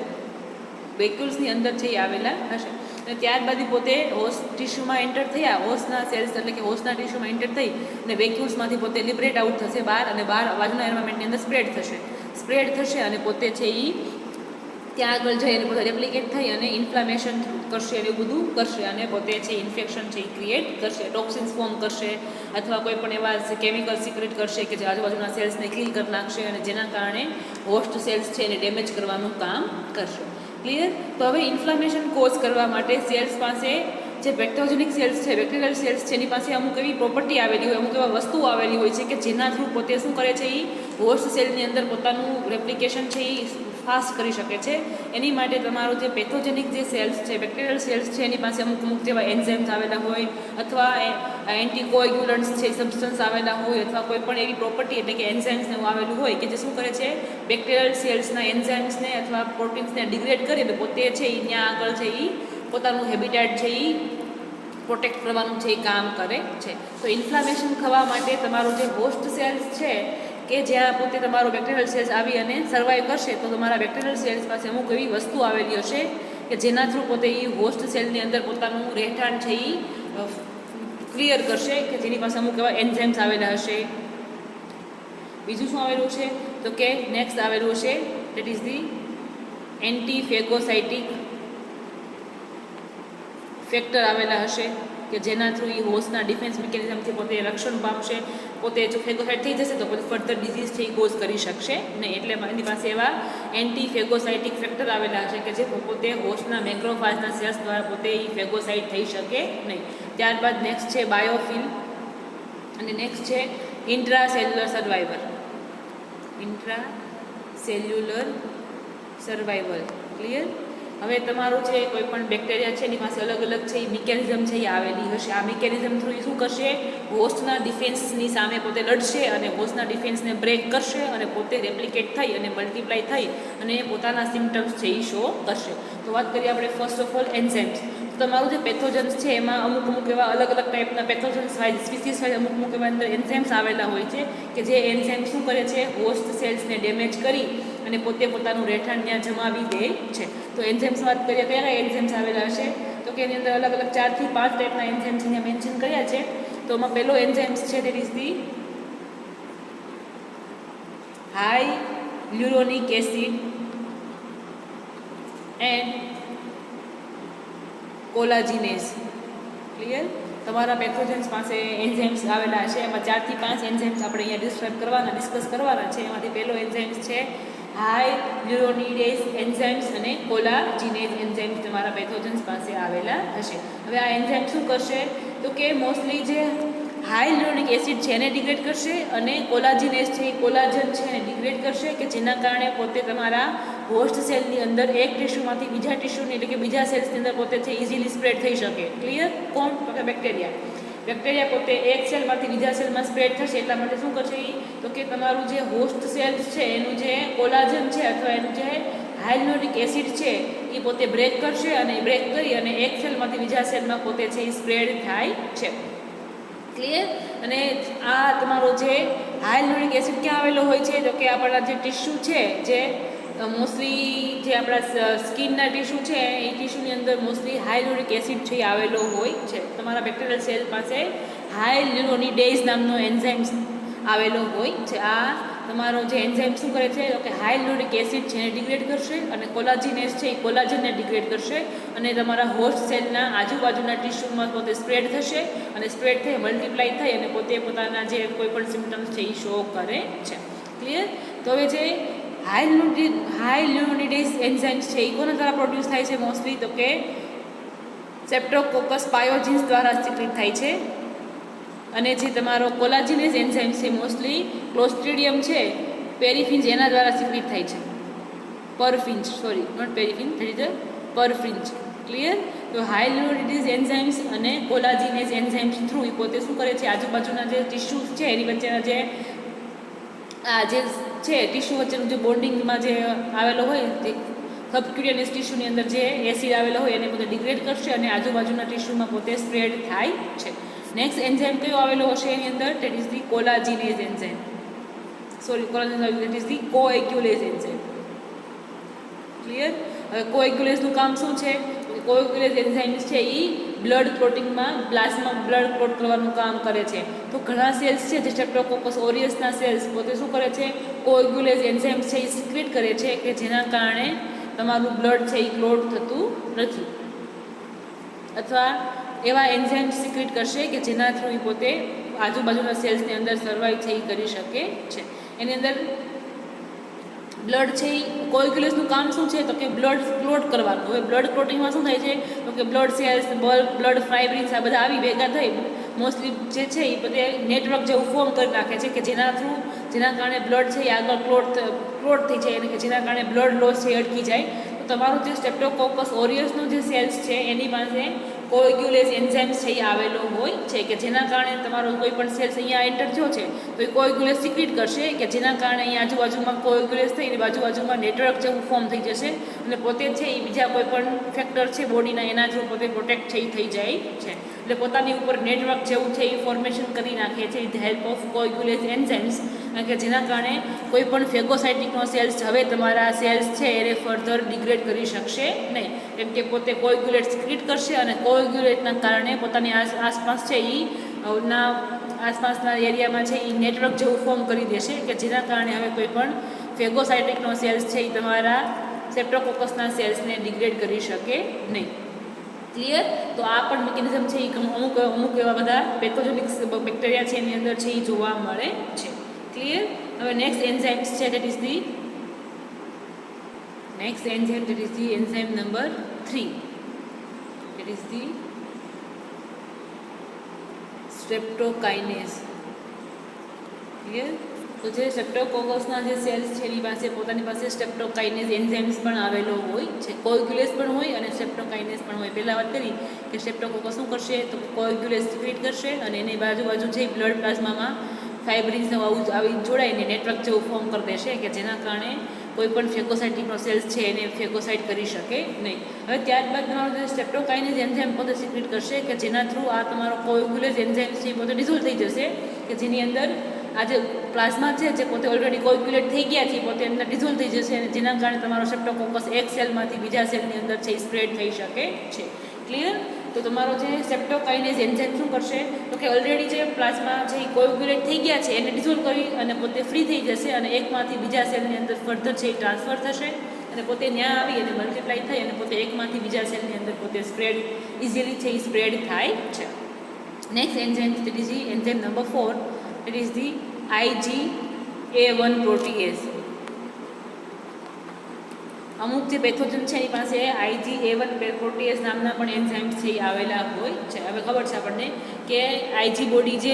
વેક્યુલ્સની અંદર છે એ આવેલા હશે અને ત્યારબાદ પોતે હોસ્ટ ટિશ્યુમાં એન્ટર થયા, હોસ્ટના સેલ્સ એટલે કે હોસ્ટના ટિશ્યુમાં એન્ટર થઈ અને વેક્યુલ્સમાંથી પોતે લિબરેટ આઉટ થશે બહાર અને બહાર બાજુના એન્વાયરમેન્ટની અંદર સ્પ્રેડ થશે અને પોતે છે એ ત્યાં આગળ જઈ અને પોતે રેપ્લિકેટ થઈ અને ઇન્ફ્લામેશન કરશે અને એવું બધું કરશે અને પોતે છે ઇન્ફેક્શન છે એ ક્રિએટ કરશે, ટોક્સિન્સ ફોર્મ કરશે અથવા કોઈ પણ એવા કેમિકલ સિક્રેટ કરશે કે જે આજુબાજુના સેલ્સને કિલ કરી નાખશે અને જેના કારણે હોસ્ટ સેલ્સ છે એને ડેમેજ કરવાનું કામ કરશે. ક્લિયર? તો હવે ઇન્ફ્લામેશન કોઝ કરવા માટે સેલ્સ પાસે જે પેથોજેનિક સેલ્સ છે, બેક્ટેરિયલ સેલ્સ છે એની પાસે અમુક એવી પ્રોપર્ટી આવેલી હોય, અમુક એવા વસ્તુઓ આવેલી હોય છે કે જેના થ્રુ પોતે શું કરે છે એ હોસ્ટ સેલની અંદર પોતાનું રેપ્લિકેશન છે એ ફાસ્ટ કરી શકે છે. એની માટે તમારું જે પેથોજેનિક જે સેલ્સ છે, બેક્ટેરિયલ સેલ્સ છે એની પાસે અમુક જેવા એન્ઝાઇમ્સ આવેલા હોય અથવા એન્ટીકોએગ્યુલન્ટ્સ છે સબસ્ટન્સ આવેલા હોય અથવા કોઈ પણ એવી પ્રોપર્ટી એટલે કે એન્ઝાઇમ્સને એવું આવેલું હોય કે જે શું કરે છે બેક્ટેરિયલ સેલ્સના એન્ઝાઇમ્સને અથવા પ્રોટીન્સને ડિગ્રેડ કરી તો પોતે છે એ ત્યાં આગળ છે એ પોતાનું હેબિટેટ છે એ પ્રોટેક્ટ કરવાનું છે એ કામ કરે છે. તો ઇન્ફ્લામેશન થવા માટે તમારો જે હોસ્ટ સેલ્સ છે કે જ્યાં પોતે તમારો બેક્ટેરિયલ સેલ્સ આવી અને સર્વાઈવ કરશે તો તમારા બેક્ટેરિયલ સેલ્સ પાસે અમુક એવી વસ્તુ આવેલી હશે કે જેના થ્રુ પોતે એ હોસ્ટ સેલની અંદર પોતાનું રહેઠાણ છે એ ક્લિયર કરશે, કે જેની પાસે અમુક એવા એન્ઝાઇમ્સ આવેલા હશે. બીજું શું આવેલું છે તો કે નેક્સ્ટ આવેલું છે દેટ ઇઝ ધી એન્ટીફેગોસાઇટિક ફેક્ટર આવેલા હશે, કે જેના થ્રુ એ હોસ્ટના ડિફેન્સ મિકેનિઝમથી પોતે રક્ષણ પામશે. પોતે જો ફેગોસાઇટ થઈ જશે તો પોતે ફર્ધર ડિઝીઝ છે એ કોઝ કરી શકશે નહીં. એટલે એની પાસે એવા એન્ટીફેગોસાઇટિક ફેક્ટર આવેલા હશે કે જે પોતે હોસ્ટના મેક્રોફાજના સેલ્સ દ્વારા પોતે એ ફેગોસાઇટ થઈ શકે નહીં. ત્યારબાદ નેક્સ્ટ છે બાયોફિલ અને નેક્સ્ટ છે ઇન્ટ્રાસેલ્યુલર સર્વાઈવલ. ઇન્ટ્રાસેલ્યુલર survival clear. હવે તમારું જે કોઈ પણ બેક્ટેરિયા છે એની પાસે અલગ અલગ છે એ મિકેનિઝમ છે એ આવેલી હશે. આ મિકેનિઝમ થ્રુ એ શું કરશે, હોસ્ટના ડિફેન્સની સામે પોતે લડશે અને હોસ્ટના ડિફેન્સને બ્રેક કરશે અને પોતે રેપ્લિકેટ થઈ અને મલ્ટીપ્લાય થઈ અને પોતાના સિમ્ટમ્સ છે એ શો કરશે. તો વાત કરીએ આપણે ફર્સ્ટ ઓફ ઓલ એન્ઝાઇમ્સ. તો તમારું જે પેથોજન્સ છે એમાં અમુક એવા અલગ અલગ ટાઈપના પેથોજન્સ વાઇઝ સ્પીસીસ વાઇઝ અમુક એવા અંદર એન્ઝાઇમ્સ આવેલા હોય છે કે જે એન્ઝાઇમ્સ શું કરે છે, હોસ્ટ સેલ્સને ડેમેજ કરી અને પોતે પોતાનું રહેઠાણ ત્યાં જમાવી દે છે. તો એન્ઝાઇમ્સ વાત કરીએ તો એના એન્ઝાઇમ્સ આવેલા હશે તો કે એની અંદર અલગ અલગ 4 થી 5 ટાઈપના એન્ઝાઇમ્સ અહીંયા મેન્શન કર્યા છે. તો એમાં પહેલો એન્ઝાઇમ્સ છે that is the hyaluronic acid and collagenase. Clear. તમારા પેથોજન્સ પાસે એન્ઝાઇમ્સ આવેલા છે, એમાં 4 થી 5 એન્ઝાઇમ્સ આપણે અહીંયા ડિસ્કસ કરવાના છે. એમાંથી પહેલો એન્ઝાઇમ્સ છે હાયલ્યુરોનિડેઝ એન્ઝાઇમ્સ અને કોલાજીનેઝ એન્ઝાઇમ્સ તમારા પેથોજન્સ પાસે આવેલા હશે. હવે આ એન્ઝાઇમ શું કરશે તો કે મોસ્ટલી જે હાયલ્યુરોનિક એસિડ છે એને ડિગ્રેડ કરશે અને કોલાજીનેઝ છે એ કોલાજન છે એને ડિગ્રેડ કરશે, કે જેના કારણે પોતે તમારા હોસ્ટ સેલની અંદર એક ટિશ્યુમાંથી બીજા ટિશ્યુની એટલે કે બીજા સેલ્સની અંદર પોતે છે ઇઝીલી સ્પ્રેડ થઈ શકે. ક્લિયર. કોણ તો કે બેક્ટેરિયા પોતે એક સેલમાંથી બીજા સેલમાં સ્પ્રેડ થશે એટલા માટે શું કરશે તો કે તમારું જે હોસ્ટ સેલ્સ છે એનું જે કોલાજન છે અથવા એનું જે હાયલ્યુરોનિક એસિડ છે એ પોતે બ્રેક કરશે અને બ્રેક કરી અને એક સેલમાંથી બીજા સેલમાં પોતે છે એ સ્પ્રેડ થાય છે. ક્લિયર. અને આ તમારો જે હાયલ્યુરોનિક એસિડ ક્યાં આવેલો હોય છે તો કે આપણા જે ટિશ્યુ છે જે મોસ્ટલી જે આપણા સ્કિનના ટિશ્યુ છે એ ટિશ્યુની અંદર મોસ્ટલી હાયલ્યુરોનિક એસિડ છે એ આવેલો હોય છે. તમારા બેક્ટેરિયલ સેલ પાસે હાયલ્યુરોનિડેઝ નામનો એન્ઝાઇમ આવેલો હોય છે. આ તમારો જે એન્ઝાઇમ શું કરે છે તો કે હાયલ્યુરોનિક એસિડ છે એને ડિગ્રેડ કરશે અને કોલાજીનેઝ છે એ કોલાજનને ડિગ્રેડ કરશે અને તમારા હોસ્ટ સેલના આજુબાજુના ટિશ્યુમાં પોતે સ્પ્રેડ થશે અને સ્પ્રેડ થઈ મલ્ટીપ્લાય થઈ અને પોતે પોતાના જે કોઈ પણ સિમ્ટમ્સ છે એ શો કરે છે. ક્લિયર. તો હવે જે હાયલ્યુરોનિડેઝ એન્ઝાઇમ્સ છે એ કોના દ્વારા પ્રોડ્યુસ થાય છે મોસ્ટલી તો કે સ્ટ્રેપ્ટોકોકસ પાયોજીન્સ દ્વારા સિક્રેટ થાય છે. અને જે તમારો કોલાજીનેઝ એન્ઝાઇમ છે મોસ્ટલી ક્લોસ્ટ્રીડિયમ છે પેરીફિન્ચ એના દ્વારા સિક્રેટ થાય છે. પરફિન્ચ. ક્લિયર. તો હાયલ્યુરોનિડેઝ એન્ઝાઇમ્સ અને કોલાજીનેઝ એન્ઝાઇમ્સ થ્રુ એ પોતે શું કરે છે આજુબાજુના જે ટિશ્યુઝ છે એની વચ્ચેના જે છે ટિશ્યુ વચ્ચેનું જે બોન્ડિંગમાં જે આવેલો હોય જે સબક્યુટેનિયસ ટિશ્યુની અંદર જે એસિડ આવેલો હોય એને પોતે ડિગ્રેડ કરશે અને આજુબાજુના ટિશ્યુમાં પોતે સ્પ્રેડ થાય છે. નેક્સ્ટ એન્ઝાઇમ કયો આવેલો હશે એની અંદર that is the collagenase enzyme. That is the coagulase enzyme. Clear. હવે કોએગ્યુલેઝનું કામ શું છે? કોએગ્યુલેઝ એન્ઝાઇમ્સ છે એ બ્લડ ક્લોટિંગમાં પ્લાઝમા બ્લડ ક્લોટ કરવાનું કામ કરે છે. તો ઘણા સેલ્સ છે જે સ્ટ્રેપ્ટોકોકસ ઓરિયસના સેલ્સ પોતે શું કરે છે કોએગ્યુલેઝ એન્ઝાઇમ્સ છે એ સિક્રેટ કરે છે કે જેના કારણે તમારું બ્લડ છે એ ક્લોટ થતું નથી, અથવા એવા એન્ઝાઇમ્સ સિક્રેટ કરશે કે જેના થ્રુ એ પોતે આજુબાજુના સેલ્સની અંદર સર્વાઈવ છે એ કરી શકે છે. એની અંદર બ્લડ છે એ કોએગ્યુલેશનનું કામ શું છે તો કે બ્લડ ક્લોટ કરવાનું. હવે બ્લડ ક્લોટિંગમાં શું થાય છે તો કે બ્લડ સેલ્સ બ્લડ ફાઇબ્રિન્સ આ બધા આવી ભેગા થઈ મોસ્ટલી જે છે એ બધે નેટવર્ક જેવું ફોર્મ કરી નાખે છે કે જેના કારણે બ્લડ છે એ આગળ ક્લોટ થઈ જાય અને કે જેના કારણે બ્લડ લોસ છે એ અટકી જાય. તો તમારું જે સ્ટ્રેપ્ટોકોકસ ઓરિયસનું જે સેલ્સ છે એની પાસે કોએગ્યુલેઝ એન્ઝાઇમ્સ છે એ આવેલો હોય છે કે જેના કારણે તમારો કોઈ પણ સેલ્સ અહીંયા એન્ટર થયો છે તો એ કોએગ્યુલેઝ સિક્રેટ કરશે કે જેના કારણે અહીંયા આજુબાજુમાં કોએગ્યુલેઝ થઈ અને બાજુમાં નેટવર્ક જેવું ફોર્મ થઈ જશે અને પોતે છે એ બીજા કોઈ પણ ફેક્ટર છે બોડીના એના થ્રુ પોતે પ્રોટેક્ટ છે એ થઈ જાય છે. એટલે પોતાની ઉપર નેટવર્ક જેવું છે એ ફોર્મેશન કરી નાખે છે વિથ હેલ્પ ઓફ કોગ્યુલેઝ એન્ઝાઇમ્સ, કે જેના કારણે કોઈ પણ ફેગોસાઇટિકનો સેલ્સ હવે તમારા સેલ્સ છે એને ફર્ધર ડિગ્રેડ કરી શકશે નહીં, કેમ કે પોતે કોગ્યુલેટ સિક્રિટ કરશે અને કોગ્યુલેટના કારણે પોતાની આસપાસ છે એ આસપાસના એરિયામાં છે એ નેટવર્ક જેવું ફોર્મ કરી દેશે, કે જેના કારણે હવે કોઈ પણ ફેગોસાઇટિકનો સેલ્સ છે એ તમારા સેપ્ટોકોકસના સેલ્સને ડિગ્રેડ કરી શકે નહીં. ક્લિયર? તો આ પણ મિકેનિઝમ છે એ અમુક એવા બધા પેથોજેનિક બેક્ટેરિયા છે એની અંદર છે એ જોવા મળે છે. ક્લિયર? હવે નેક્સ્ટ એન્ઝાઇમ્સ છે that is the next enzyme, that is the enzyme number 3, that is the streptokinase. Clear? તો જે સ્ટ્રેપ્ટોકોકસના જે સેલ્સ છે એની પાસે પોતાની પાસે સ્ટ્રેપ્ટોકાઇનેઝ એન્ઝાઇમ્સ પણ આવેલો હોય છે, કોગ્યુલેસ પણ હોય અને સ્ટ્રેપ્ટોકાઇનેઝ પણ હોય. પહેલાં વાત કરી કે સ્ટ્રેપ્ટોકોકસ શું કરશે તો કોગ્યુલેસ સિક્રેટ કરશે અને એની બાજુ જે બ્લડ પ્લાઝમામાં ફાઇબ્રિન્સ આવી જોડાઈને નેટવર્ક જેવું ફોર્મ કરી દેશે, કે જેના કારણે કોઈ પણ ફેગોસાઇટિકનો સેલ્સ છે એને ફેગોસાઇટ કરી શકે નહીં. હવે ત્યારબાદ તમારો જે સ્ટ્રેપ્ટોકાઇનેઝ એન્ઝાઇમ પોતે સિક્રેટ કરશે, કે જેના થ્રુ આ તમારો કોગ્યુલેઝ એન્ઝાઇમ છે પોતે ડિઝોલ્વ થઈ જશે, કે જેની અંદર આ જે પ્લાઝમા છે જે પોતે ઓલરેડી કોગ્યુલેટ થઈ ગયા છે પોતે અંદર ડિઝોલ્વ થઈ જશે અને જેના કારણે તમારો સ્ટ્રેપ્ટોકોકસ એક સેલમાંથી બીજા સેલની અંદર છે સ્પ્રેડ થઈ શકે છે. ક્લિયર? તો તમારો જે સ્ટ્રેપ્ટોકાઇનેઝ એન્ઝાઇમ શું કરશે તો કે ઓલરેડી જે પ્લાઝમા છે એ કોગ્યુલેટ થઈ ગયા છે એને ડિઝોલ્વ કરી અને પોતે ફ્રી થઈ જશે અને એકમાંથી બીજા સેલની અંદર ફર્ધર છે એ ટ્રાન્સફર થશે અને પોતે ત્યાં આવી અને મલ્ટીપ્લાય થઈ અને પોતે એકમાંથી બીજા સેલની અંદર પોતે સ્પ્રેડ ઇઝીલી છે એ સ્પ્રેડ થાય છે. Next enzyme that is the enzyme number 4, that is the IgA1 protease. અમુક જે પેથોજન છે એની પાસે IgA1 પ્રોટીએઝ નામના પણ એન્ઝાઇમ્સ છે એ આવેલા હોય છે. હવે ખબર છે આપણને કે આઈજી બોડી જે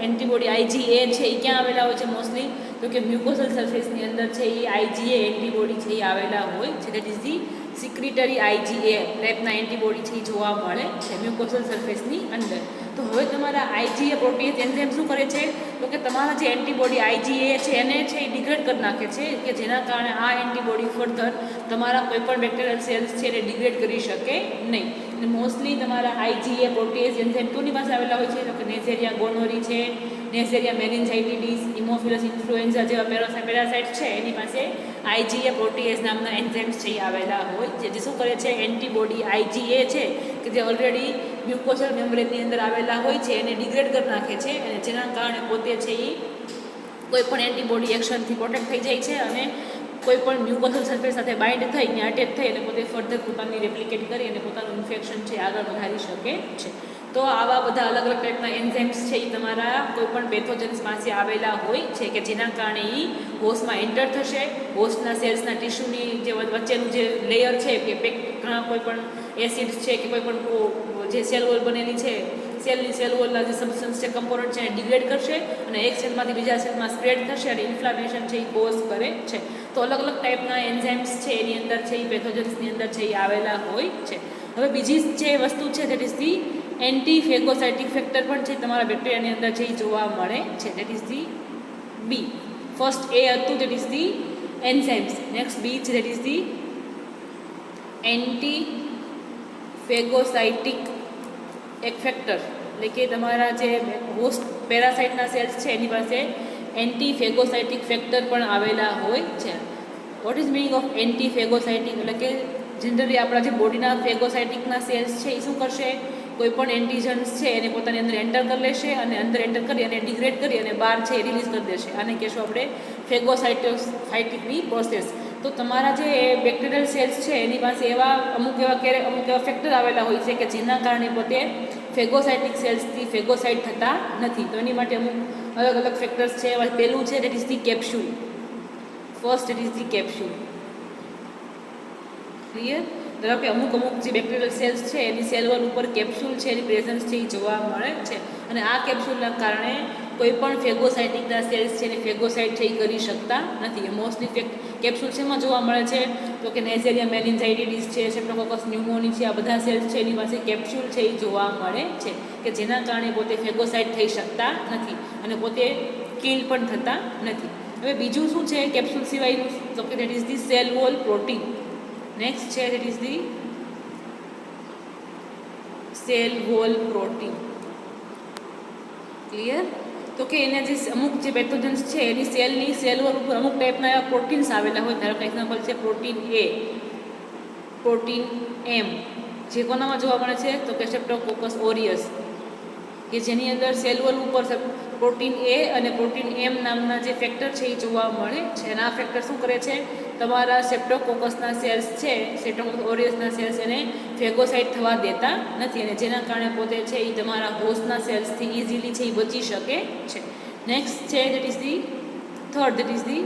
એન્ટીબોડી IgA છે એ ક્યાં આવેલા હોય છે મોસ્ટલી તો કે મ્યુકોસલ સરફેસની અંદર છે એ IgA એન્ટીબોડી છે એ આવેલા હોય છે. દેટ ઇઝ ધી સિક્રિટરી IgA ટાઈપના એન્ટીબોડી છે એ જોવા મળે છે મ્યુકોસલ સરફેસની અંદર. તો હવે તમારા IgA પ્રોટીએઝ એન્ઝાઇમ શું કરે છે તો કે તમારા જે એન્ટીબોડી IgA છે એને છે એ ડિગ્રેડ કરી નાખે છે, કે જેના કારણે આ એન્ટીબોડી ફર્ધર તમારા કોઈપણ બેક્ટેરિયલ સેલ્સ છે એને ડિગ્રેડ કરી શકે નહીં. અને મોસ્ટલી તમારા IgA પ્રોટીએઝ એન્ઝાઇમ કોની પાસે આવેલા હોય છે તો કે નેઝેરિયા ગોનોરી છે, નેઝેરિયા મેનિન્જાઇટિસ, ઇમોફિલસ ઇન્ફ્લુએન્ઝા જેવા પેરાસાઇટ છે એની પાસે IgA પ્રોટીએઝ નામના એન્ઝાઇમ્સ છે એ આવેલા હોય છે, જે શું કરે છે એન્ટીબોડી IgA છે કે જે ઓલરેડી મ્યુકોસલ મેમ્બ્રેનની અંદર આવેલા હોય છે એને ડિગ્રેડ કરી નાખે છે અને જેના કારણે પોતે છે એ કોઈ પણ એન્ટીબોડી એક્શનથી પ્રોટેક્ટ થઈ જાય છે અને કોઈ પણ મ્યુકોસલ સરફેસ સાથે બાઇન્ડ થઈ ને અટેચ થઈ અને પોતે ફર્ધર પોતાની રેપ્લિકેટ કરી અને પોતાનું ઇન્ફેક્શન છે આગળ વધારી શકે છે. તો આવા બધા અલગ અલગ ટાઈપના એન્ઝાઇમ્સ છે એ તમારા કોઈ પણ પેથોજન્સ પાસે આવેલા હોય છે, કે જેના કારણે એ હોસ્ટમાં એન્ટર થશે. હોસ્ટના સેલ્સના ટિશ્યુની જે વચ્ચેનું જે લેયર છે કે ઘણા કોઈ પણ એસિડ્સ છે કે કોઈ પણ જે સેલ વોલ બનેલી છે સેલની સેલ વોલના જે સબસ્ટન્સ છે કમ્પોનન્ટ છે એને ડિગ્રેડ કરશે અને એક સેલમાંથી બીજા સેલમાં સ્પ્રેડ થશે અને ઇન્ફ્લામેશન છે એ કોઝ કરે છે. તો અલગ અલગ ટાઈપના એન્ઝાઇમ્સ છે એની અંદર છે એ પેથોજન્સની અંદર છે એ આવેલા હોય છે. હવે બીજી જે વસ્તુ છે that is the anti phagocytic factor પણ છે તમારા બેક્ટેરિયાની અંદર છે એ જોવા મળે છે. That is the B. First A હતું that is the enzymes, next B છે that is the anti phagocytic એક ફેક્ટર, એટલે કે તમારા જે હોસ્ટ પેરાસાઇટના સેલ્સ છે એની પાસે એન્ટી ફેગોસાઇટિક ફેક્ટર પણ આવેલા હોય છે. What is meaning of anti phagocytic એટલે કે જનરલી આપણા જે બોડીના ફેગોસાઇટિકના સેલ્સ છે એ શું કરશે કોઈ પણ એન્ટીજન્સ છે એને પોતાની અંદર એન્ટર કરી લેશે અને અંદર એન્ટર કરી અને ડિગ્રેડ કરી અને બહાર છે રિલીઝ કરી દેશે. આને કહેશું આપણે ફેગોસાઇટિકની પ્રોસેસ. તો તમારા જે બેક્ટેરિયલ સેલ્સ છે એની પાસે અમુક એવા ફેક્ટર આવેલા હોય છે કે જેના કારણે પોતે ફેગોસાઇટિક સેલ્સથી ફેગોસાઇટ થતા નથી. તો એની માટે અમુક અલગ અલગ ફેક્ટર્સ છે. પહેલું છે that is the capsule. First it is the capsule. Clear? ધારો કે અમુક જે બેક્ટેરિયલ સેલ્સ છે એની સેલ વોલ ઉપર કેપ્સ્યુલ છે એની પ્રેઝન્સ છે એ જોવા મળે છે અને આ કેપ્સ્યુલના કારણે કોઈ પણ ફેગોસાઇટિકના સેલ્સ છે એને ફેગોસાઇટ છે એ કરી શકતા નથી. મોસ્ટલી કેપ્સ્યુલ શેમાં જોવા મળે છે તો કે નેઝેરિયા મેનિન્જાઇટિસ છે, સ્ટ્રેપ્ટોકોકસ ન્યુમોની છે, આ બધા સેલ્સ છે એની પાસે કેપ્સ્યુલ છે એ જોવા મળે છે, કે જેના કારણે પોતે ફેગોસાઇટ થઈ શકતા નથી અને પોતે કિલ પણ થતા નથી. હવે બીજું શું છે કેપ્સ્યુલ સિવાયનું તો કે that is the cell wall protein. Next છે that is the cell wall protein. Clear? તો કે એના જે અમુક જે પેથોજન્સ છે એની સેલની સેલ વોલ ઉપર અમુક ટાઈપના એવા પ્રોટીન્સ આવેલા હોય. ધારો કે એક્ઝામ્પલ છે પ્રોટીન એ, પ્રોટીન એમ, જે કોનામાં જોવા મળે છે તો કે સ્ટ્રેપ્ટોકોકસ ઓરિયસ, કે જેની અંદર સેલ વોલ ઉપર પ્રોટીન એ અને પ્રોટીન એમ નામના જે ફેક્ટર છે એ જોવા મળે છે. અને આ ફેક્ટર શું કરે છે, તમારા સ્ટ્રેપ્ટોકોકસના સેલ્સ છે, સ્ટ્રેપ્ટોકોકસ ઓરિયસના સેલ્સ એને ફેગોસાઇટ થવા દેતા નથી, અને જેના કારણે પોતે છે એ તમારા હોસ્ટના સેલ્સથી ઇઝીલી છે એ બચી શકે છે. નેક્સ્ટ છે that is the third, that is the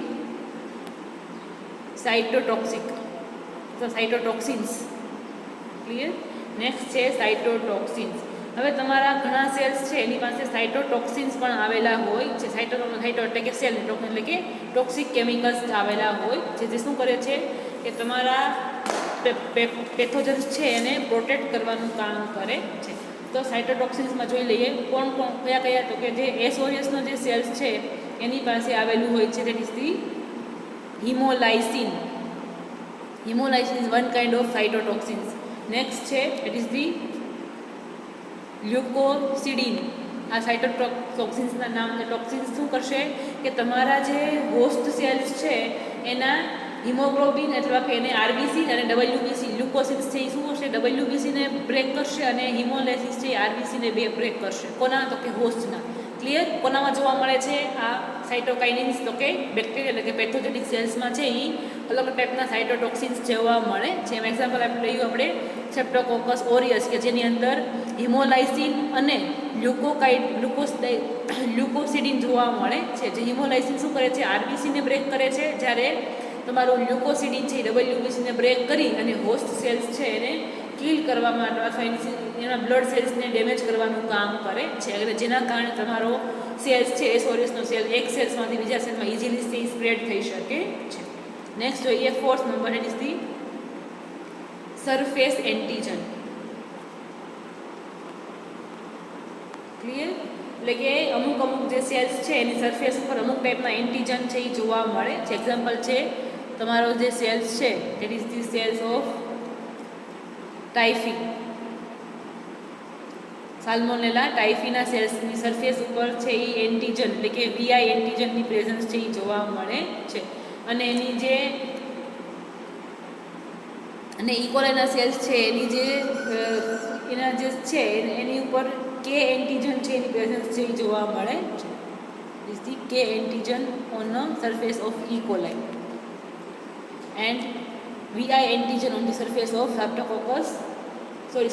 cytotoxic, તો સાઇટોટોક્સિન્સ. ક્લિયર? નેક્સ્ટ છે સાઇટોટોક્સિન્સ. હવે તમારા ઘણા સેલ્સ છે એની પાસે સાઇટોટોક્સિન્સ પણ આવેલા હોય છે. સાઇટો એટલે કે સેલ એટલે કે ટોક્સિક કેમિકલ્સ આવેલા હોય છે, જે શું કરે છે કે તમારા પેથોજન્સ છે એને પ્રોટેક્ટ કરવાનું કામ કરે છે. તો સાઇટોટોક્સિન્સમાં જોઈ લઈએ કયા કયા, તો કે જે એસ ઓરિયસનો જે સેલ્સ છે એની પાસે આવેલું હોય છે, that is the haemolysin. Haemolysin is one kind of cytotoxins. Next છે ઇટ ઇઝ ધી લ્યુકોસિડિન. આ સાઇટોટોક્સિન્સના નામ ટોક્સિન્સ શું કરશે કે તમારા જે હોસ્ટ સેલ્સ છે એના હિમોગ્લોબિન અથવા કે એને આરબીસી અને ડબલ્યુબીસી, લ્યુકોસિન્સ છે એ શું કરશે, ડબલ્યુબીસીને બ્રેક કરશે, અને હિમોલાઇસિસ છે એ આરબીસીને બ્રેક કરશે. કોના? તો કે હોસ્ટના. ક્લિયર? કોનામાં જોવા મળે છે આ સાઇટોકાઇનિન્સ? તો કે બેક્ટેરિયા એટલે કે પેથોજેનિક સેલ્સમાં છે એ અલગ ટાઈપના સાઇટોટોક્સિન્સ જોવા મળે છે. એમ એક્ઝામ્પલ લઈએ આપણે સ્ટ્રેપ્ટોકોકસ ઓરિયસ, કે જેની અંદર હિમોલાઇસિન અને લ્યુકોસિડિન જોવા મળે છે. જે હિમોલાઇસિન શું કરે છે, આરબીસીને બ્રેક કરે છે, જ્યારે તમારું લ્યુકોસિડિન છે ડબલ્યુબીસીને બ્રેક કરી અને હોસ્ટ સેલ્સ છે એને કિલ કરવામાં અથવા એના બ્લડ સેલ્સને ડેમેજ કરવાનું કામ કરે છે, અને જેના કારણે તમારો સેલ્સ છે એસ ઓરિયસનો સેલ એક સેલ્સમાંથી બીજા સેલ્સમાં ઇઝીલી સ્પ્રેડ થઈ શકે છે. નેક્સ્ટ જોઈએ fourth number, it is the surface antigen. Clear? એટલે કે અમુક જે સેલ્સ છે એની સરફેસ ઉપર અમુક ટાઈપના એન્ટીજન છે એ જોવા મળે છે. એક્ઝામ્પલ છે તમારો જે સેલ્સ છે that is the cells of typhi. Salmonella ટાઇફીના સેલ્સની સરફેસ ઉપર છે એ એન્ટીજન એટલે કે વીઆઈ એન્ટીજનની પ્રેઝન્સ છે એ જોવા મળે છે. અને એની જે અને ઇકોલાઈના સેલ્સ છે એની જે એના જે છે એની ઉપર કે એન્ટીજન છે એની પ્રેઝન્સ છે એ જોવા મળે છે. Is the K antigen on the surface of E coli and V I antigen on the surface of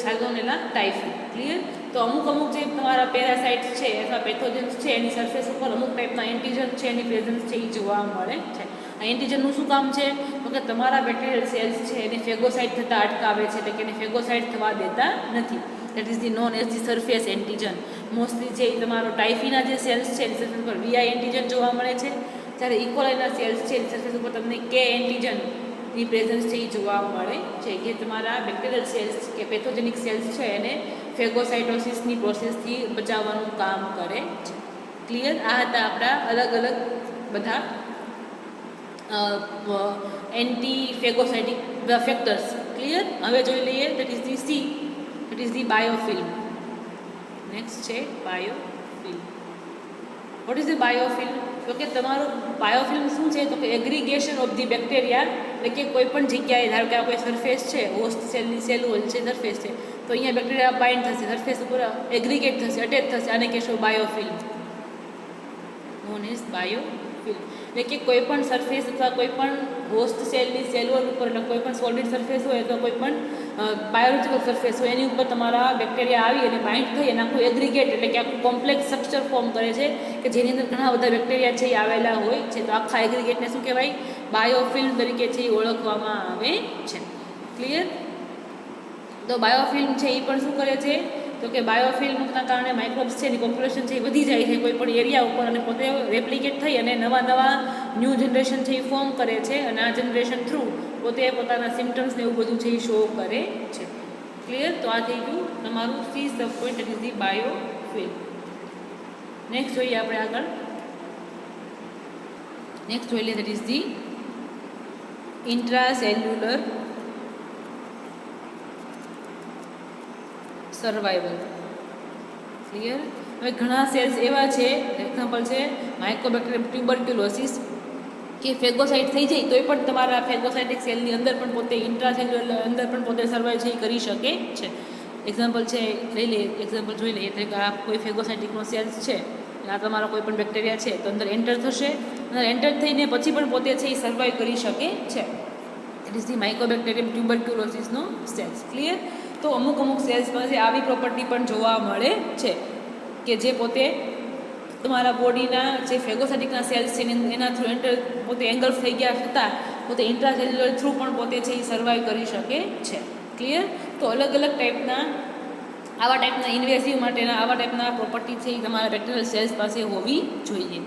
Salmonella typhi. Clear? તો અમુક જે તમારા પેરાસાઇટ્સ છે અથવા પેથોજન્સ છે એની સરફેસ ઉપર અમુક ટાઈપના એન્ટીજન છે એની પ્રેઝન્સ છે એ જોવા મળે છે. આ એન્ટીજનનું શું કામ છે તો કે તમારા બેક્ટેરિયલ સેલ્સ છે એને ફેગોસાઇટ થતાં અટકાવે છે, એટલે કે એને ફેગોસાઇટ થવા દેતા નથી. That is the known as the surface antigen. Mostly જે તમારો ટાઇફીના જે સેલ્સ છે એની સરફેસ ઉપર વીઆઈ એન્ટીજન જોવા મળે છે, જ્યારે ઇકોલાઈના સેલ્સ છે એની સરફેસ ઉપર તમને કે એન્ટીજનની પ્રેઝન્સ છે એ જોવા મળે છે, કે તમારા બેક્ટેરિયલ સેલ્સ કે પેથોજેનિક સેલ્સ છે એને ફેગોસાઇટોસિસની પ્રોસેસથી બચાવવાનું કામ કરે છે. ક્લિયર? આ હતા આપણા અલગ બધા એન્ટી ફેગોસાઇટિક ફેક્ટર્સ. ક્લિયર? હવે જોઈ લઈએ that is the C, that is the biofilm. Next છે biofilm. What is the biofilm? તો કે તમારું બાયોફિલ્મ શું છે તો કે એગ્રીગેશન ઓફ ધી બેક્ટેરિયા, એટલે કે કોઈ પણ જગ્યાએ ધારો કે આ કોઈ સરફેસ છે, હોસ્ટ સેલની સેલ વોલ છે, સરફેસ છે, તો અહીંયા બેક્ટેરિયા બાઇન્ડ થશે, સરફેસ ઉપર એગ્રીગેટ થશે, અટેચ થશે, આને કહેશો બાયોફિલ્મ. Known as biofilm. એટલે કે કોઈ પણ સરફેસ અથવા કોઈ પણ હોસ્ટ સેલની સેલ વોલ ઉપર, એટલે કોઈ પણ સોલિડ સરફેસ હોય અથવા કોઈ પણ બાયોલોજિકલ સરફેસ હોય એની ઉપર તમારા બેક્ટેરિયા આવી અને બાઇન્ડ થઈ અને આખું એગ્રીગેટ એટલે કે આખું કોમ્પ્લેક્સ સ્ટ્રક્ચર ફોર્મ કરે છે, કે જેની અંદર ઘણા બધા બેક્ટેરિયા છે એ આવેલા હોય છે. તો આખા એગ્રીગેટને શું કહેવાય? બાયોફિલ્મ તરીકે છે એ ઓળખવામાં આવે છે. ક્લિયર? તો બાયોફિલ્મ છે એ પણ શું કરે છે તો કે બાયોફિલ્મના કારણે માઇક્રોબ્સ છે એની પોપ્યુલેશન છે એ વધી જાય છે કોઈ પણ એરિયા ઉપર, અને પોતે રેપ્લિકેટ થઈ અને નવા ન્યૂ જનરેશન છે એ ફોર્મ કરે છે, અને આ જનરેશન થ્રુ પોતે પોતાના સિમ્ટમ્સ ને એવું બધું છે એ શો કરે છે. ક્લિયર? તો આ થઈ ગયું તમારું C sub point, it is the biofilm. Next જોઈએ આપણે આગળ. નેક્સ્ટ જોઈએ that is the intracellular survival. Clear. હવે ઘણા સેલ્સ એવા છે, એક્ઝામ્પલ છે માઇકોબેક્ટેરિયમ ટ્યુબરક્યુલોસિસ, કે ફેગોસાઇટ થઈ જાય તોય પણ તમારા ફેગોસાઇટિક સેલની અંદર પણ પોતે ઇન્ટ્રાસેલ્યુલર અંદર પણ પોતે સર્વાઈવ છે એ કરી શકે છે. એક્ઝામ્પલ છે લઈ લઈએ, એક્ઝામ્પલ જોઈ લઈએ એટલે કે આ કોઈ ફેગોસાઇટિકનો સેલ્સ છે, આ તમારો કોઈ પણ બેક્ટેરિયા છે તો અંદર એન્ટર થશે, અંદર એન્ટર થઈને પછી પણ પોતે છે એ સર્વાઈવ કરી શકે છે. ઇટ ઇઝ ધી માઇકોબેક્ટેરિયમ ટ્યુબરક્યુલોસિસનો સેલ્સ. ક્લિયર. તો અમુક સેલ્સ પાસે આવી પ્રોપર્ટી પણ જોવા મળે છે કે જે પોતે તમારા બોડીના જે ફેગોસાઇટિકના સેલ્સ છે એના થ્રુ એન્ટર પોતે એંગલ્ફ થઈ ગયા છતાં પોતે ઇન્ટ્રાસેલ્યુલર થ્રુ પણ પોતે છે એ સર્વાઈવ કરી શકે છે. ક્લિયર. તો અલગ અલગ ટાઈપના આવા ટાઈપના ઇન્વેઝિવ માટેના આવા ટાઈપના પ્રોપર્ટી છે એ તમારા બેક્ટેરિયલ સેલ્સ પાસે હોવી જોઈએ.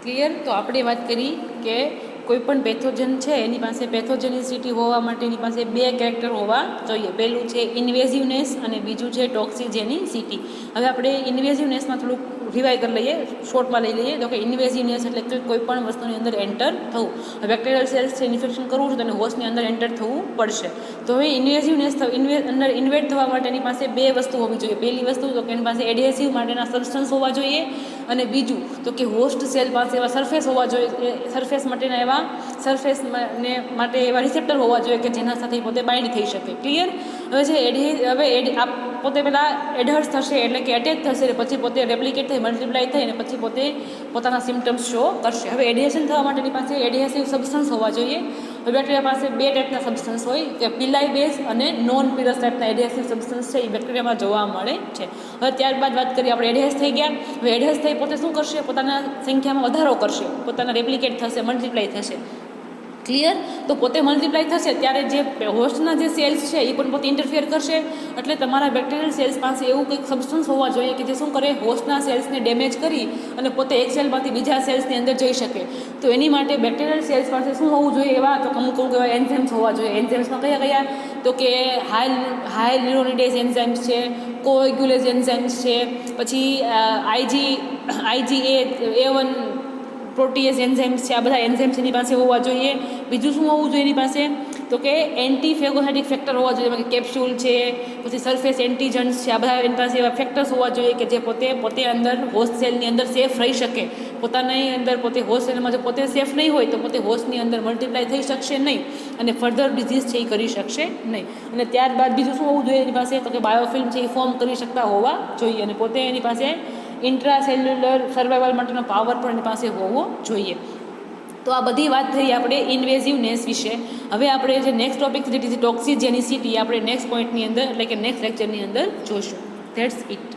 ક્લિયર. તો આપણે વાત કરી કે કોઈ પણ પેથોજન છે એની પાસે પેથોજેનિસિટી હોવા માટે એની પાસે બે કેરેક્ટર હોવા જોઈએ. પહેલું છે ઇન્વેઝિવનેસ અને બીજું છે ટોક્સિજેનિસિટી. હવે આપણે ઇન્વેઝિવનેસમાં થોડુંક રિવાઇઝ કરી લઈએ, શોર્ટમાં લઈ લઈએ. તો કે ઇન્વેઝિવનેસ એટલે કે કોઈ પણ વસ્તુની અંદર એન્ટર થવું. બેક્ટેરિયલ સેલ્સ છે ઇન્ફેક્શન કરવું છે તો એને હોસ્ટની અંદર એન્ટર થવું પડશે. તો હવે ઇન્વેઝિવનેસ અંદર ઇન્વેડ થવા માટે એની પાસે બે વસ્તુ હોવી જોઈએ. પહેલી વસ્તુ તો કે એની પાસે એડહેસિવ માટેના સબસ્ટન્સ હોવા જોઈએ, અને બીજું તો કે હોસ્ટ સેલ પાસે એવા સરફેસ હોવા જોઈએ, સરફેસ માટેના એવા સરફેસ માટે એવા રિસેપ્ટર હોવા જોઈએ કે જેના સાથે પોતે બાઇન્ડ થઈ શકે. ક્લિયર. હવે પોતે પહેલાં એડહર્સ થશે એટલે કે એટેચ થશે, પછી પોતે રેપ્લિકેટ થઈ મલ્ટીપ્લાય થઈ અને પછી પોતે પોતાના સિમ્ટમ્સ શો કરશે. હવે એડહેશન થવા માટેની પાસે એડહેસિવ સબસ્ટન્સ હોવા જોઈએ. હવે બેક્ટેરિયા પાસે બે ટાઈપના સબસ્ટન્સ હોય કે પિલાઈ બેઝ અને નોન પિલસ ટાઈપના એડહેસિવ સબસ્ટન્સ છે એ બેક્ટેરિયામાં જોવા મળે છે. હવે ત્યારબાદ વાત કરીએ આપણે એડહેસ થઈ ગયા. હવે એડહેસ થઈ પોતે શું કરશે? પોતાના સંખ્યામાં વધારો કરશે, પોતાના રેપ્લિકેટ થશે, મલ્ટીપ્લાય થશે. ક્લિયર. તો પોતે મલ્ટીપ્લાય થશે ત્યારે જે હોસ્ટના જે સેલ્સ છે એ પણ પોતે ઇન્ટરફિયર કરશે. એટલે તમારા બેક્ટેરિયલ સેલ્સ પાસે એવું કંઈક સબસ્ટન્સ હોવા જોઈએ કે જે શું કરે, હોસ્ટના સેલ્સને ડેમેજ કરી અને પોતે એક સેલમાંથી બીજા સેલ્સની અંદર જઈ શકે. તો એની માટે બેક્ટેરિયલ સેલ્સ પાસે શું હોવું જોઈએ? એવા તો અમુક એવા એન્ઝાઇમ્સ હોવા જોઈએ. એન્ઝાઇમ્સમાં કયા તો કે હાઈ ન્યુરોનિડેઝ એન્ઝાઇમ્સ છે, કોએગ્યુલેઝ એન્ઝાઇમ્સ છે, પછી IgA1 પ્રોટીએઝ એન્ઝાઇમ્સ છે. આ બધા એન્ઝાઇમ્સ એની પાસે હોવા જોઈએ. બીજું શું હોવું જોઈએ એની પાસે? તો કે એન્ટી ફેગોસાઇટિક ફેક્ટર હોવા જોઈએ, કે કેપ્સ્યુલ છે, પછી સરફેસ એન્ટીજન્સ છે. આ બધા એની પાસે એવા ફેક્ટર્સ હોવા જોઈએ કે જે પોતે અંદર હોસ્ટ સેલની અંદર સેફ રહી શકે. પોતાની અંદર પોતે હોસ્ટ સેલમાં જો પોતે સેફ નહીં હોય તો પોતે હોસ્ટની અંદર મલ્ટીપ્લાય થઈ શકશે નહીં અને ફર્ધર ડિઝીઝ છે એ કરી શકશે નહીં. અને ત્યારબાદ બીજું શું હોવું જોઈએ એની પાસે? તો કે બાયોફિલ્મ છે એ ફોર્મ કરી શકતા હોવા જોઈએ, અને પોતે એની પાસે ઇન્ટ્રાસેલ્યુલર સર્વાઈવલ માટેનો પાવર પણ એની પાસે હોવો જોઈએ. તો આ બધી વાત થઈ આપણે ઇન્વેઝિવનેસ વિશે. હવે આપણે જે નેક્સ્ટ ટોપિક જે ટોક્સિજેનિસિટી આપણે નેક્સ્ટ પોઈન્ટની અંદર એટલે કે નેક્સ્ટ લેક્ચરની અંદર જોઈશું. That's it.